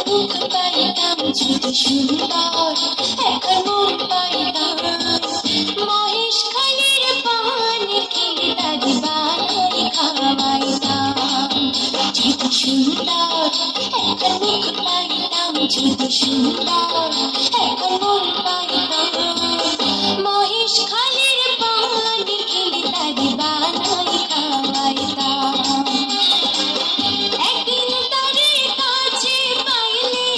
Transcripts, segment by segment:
মুখ পাইতাম যদি সুন্দর, এখন মুখ পাইতাম মহেশ খালির পান খেলে তারি বানাই খাওয়াইতাম যদি সুন্দর, এখন মুখ পাইতাম যদি সুন্দর, এখন মুখ পাইতাম মহেশ খালির পান খেলে তারি বানাই খাওয়াইতাম। একদিন তারে কাছে পাইলে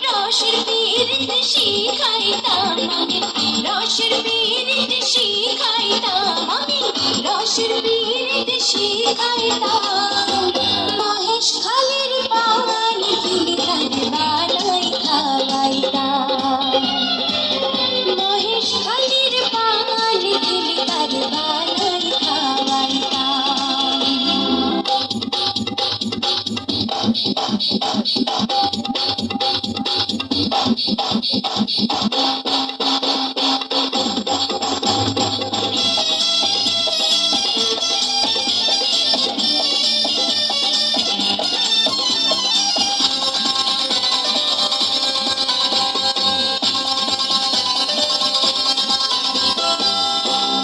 রসের পীড়িত শিখাইতাম আমি, রসের পীড়িত শিখাইতাম আমি, রসের পীড়িত শিখাইতাম মহেশ খালির পান খেলে তারে বানাই খাওয়াইতাম, মহেশ খালির পান খেলে তারে বানাই খাওয়াইতাম।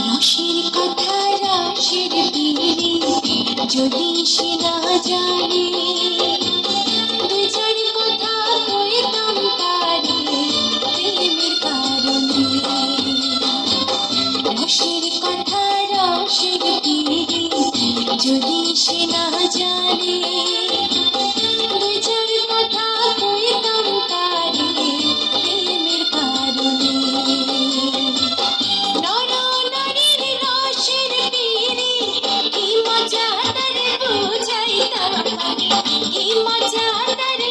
রসের কথা রসের পীড়ি যদি সে না জানে, দুই চার কথা কইতাম তারে প্রেমের কারণে। রসের কথা রসের পীড়ি যদি সে না জানে, দুই চার কথা কইতাম তারে প্রেমের কারণে। নর নারীর রসের পীড়ি কি মজা তারে বুঝাইতাম আমি, কি মজা তারে